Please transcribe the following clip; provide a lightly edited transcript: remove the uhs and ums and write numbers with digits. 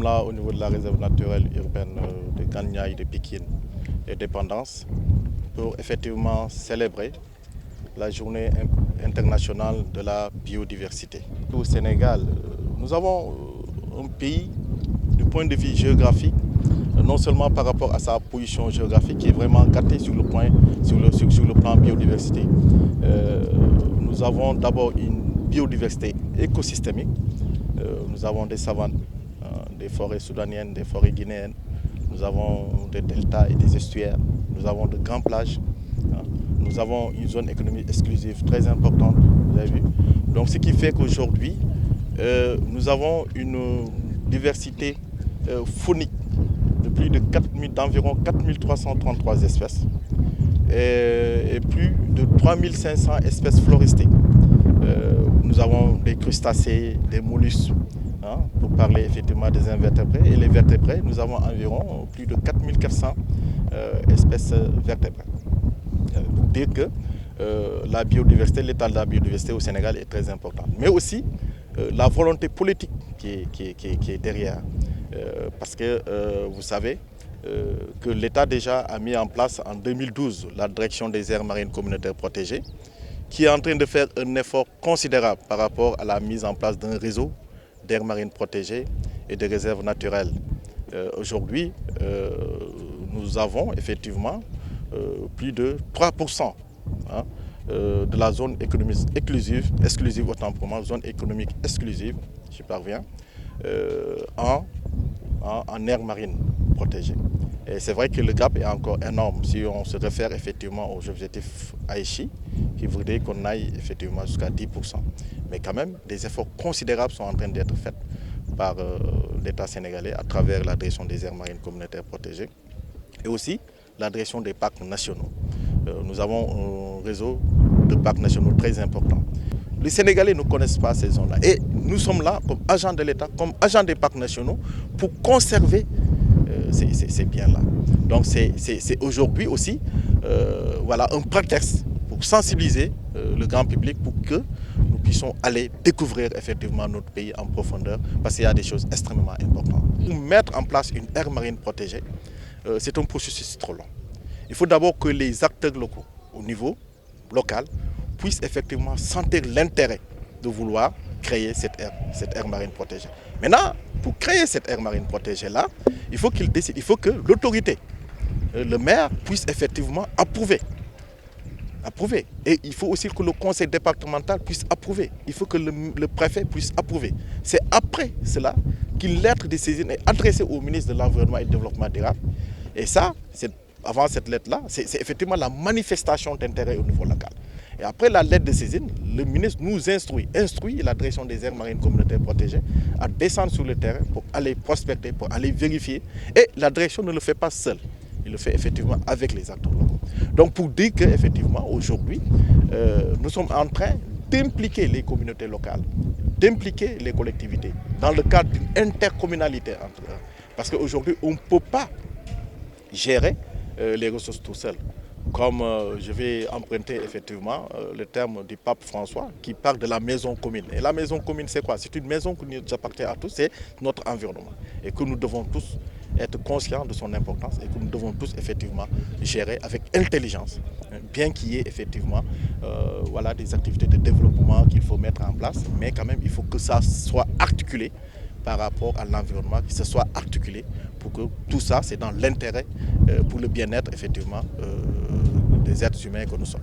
sommes là au niveau de la réserve naturelle urbaine de Gagnaï, de Pikine et Dépendance pour effectivement célébrer la journée internationale de la biodiversité. Au Sénégal, nous avons un pays du point de vue géographique, non seulement par rapport à sa position géographique qui est vraiment gâtée sur le plan biodiversité. Nous avons d'abord une biodiversité écosystémique. Nous avons des savanes, des forêts soudaniennes, des forêts guinéennes. Nous avons des deltas et des estuaires. Nous avons de grandes plages. Nous avons une zone économique exclusive très importante, vous avez vu. Donc ce qui fait qu'aujourd'hui, nous avons une diversité faunique d'environ 4333 espèces et plus de 3500 espèces floristiques. Nous avons des crustacés, des mollusques, pour parler effectivement des invertébrés. Et les vertébrés, nous avons environ plus de 4400 espèces vertébrées. Pour dire que la biodiversité, l'état de la biodiversité au Sénégal est très important. Mais aussi la volonté politique qui est derrière. Parce que vous savez que l'État déjà a mis en place en 2012 la direction des aires marines communautaires protégées, qui est en train de faire un effort considérable par rapport à la mise en place d'un réseau d'aires marines protégées et de réserves naturelles. Aujourd'hui, nous avons effectivement plus de 3% de la zone économique exclusive autant pour moi, zone économique exclusive, j'y parviens, en aires marines protégées. Et c'est vrai que le gap est encore énorme si on se réfère effectivement aux objectifs Aichi, qui voudrait qu'on aille effectivement jusqu'à 10%. Mais quand même, des efforts considérables sont en train d'être faits par l'État sénégalais à travers la direction des aires marines communautaires protégées et aussi la direction des parcs nationaux. Nous avons un réseau de parcs nationaux très important. Les Sénégalais ne connaissent pas ces zones-là. Et nous sommes là comme agents de l'État, comme agents des parcs nationaux pour conserver ces biens-là. Donc c'est aujourd'hui aussi voilà, un prétexte pour sensibiliser le grand public pour que nous puissions aller découvrir effectivement notre pays en profondeur parce qu'il y a des choses extrêmement importantes. Pour mettre en place une aire marine protégée, c'est un processus trop long. Il faut d'abord que les acteurs locaux au niveau local puissent effectivement sentir l'intérêt de vouloir créer cette aire marine protégée. Maintenant, pour créer cette aire marine protégée-là, il faut qu'il décide, il faut que l'autorité, le maire, puisse effectivement approuver. Et il faut aussi que le conseil départemental puisse approuver. Il faut que le préfet puisse approuver. C'est après cela qu'une lettre de saisine est adressée au ministre de l'Environnement et du Développement durable. Et ça, avant cette lettre-là, c'est effectivement la manifestation d'intérêt au niveau local. Et après la lettre de saisine, le ministre nous instruit la direction des aires marines communautaires protégées à descendre sur le terrain pour aller prospecter, pour aller vérifier. Et la direction ne le fait pas seule. Il le fait effectivement avec les acteurs locaux. Donc pour dire qu'effectivement aujourd'hui, nous sommes en train d'impliquer les communautés locales, d'impliquer les collectivités dans le cadre d'une intercommunalité entre eux. Parce qu'aujourd'hui, on ne peut pas gérer les ressources tout seul. Comme je vais emprunter effectivement le terme du pape François qui parle de la maison commune. Et la maison commune, c'est quoi? C'est une maison qui nous appartient à tous, c'est notre environnement. Et que nous devons tous être conscients de son importance et que nous devons tous effectivement gérer avec intelligence, bien qu'il y ait effectivement voilà, des activités de développement qu'il faut mettre en place, mais quand même il faut que ça soit articulé par rapport à l'environnement, que ce soit articulé pour que tout ça, c'est dans l'intérêt pour le bien-être effectivement des êtres humains que nous sommes.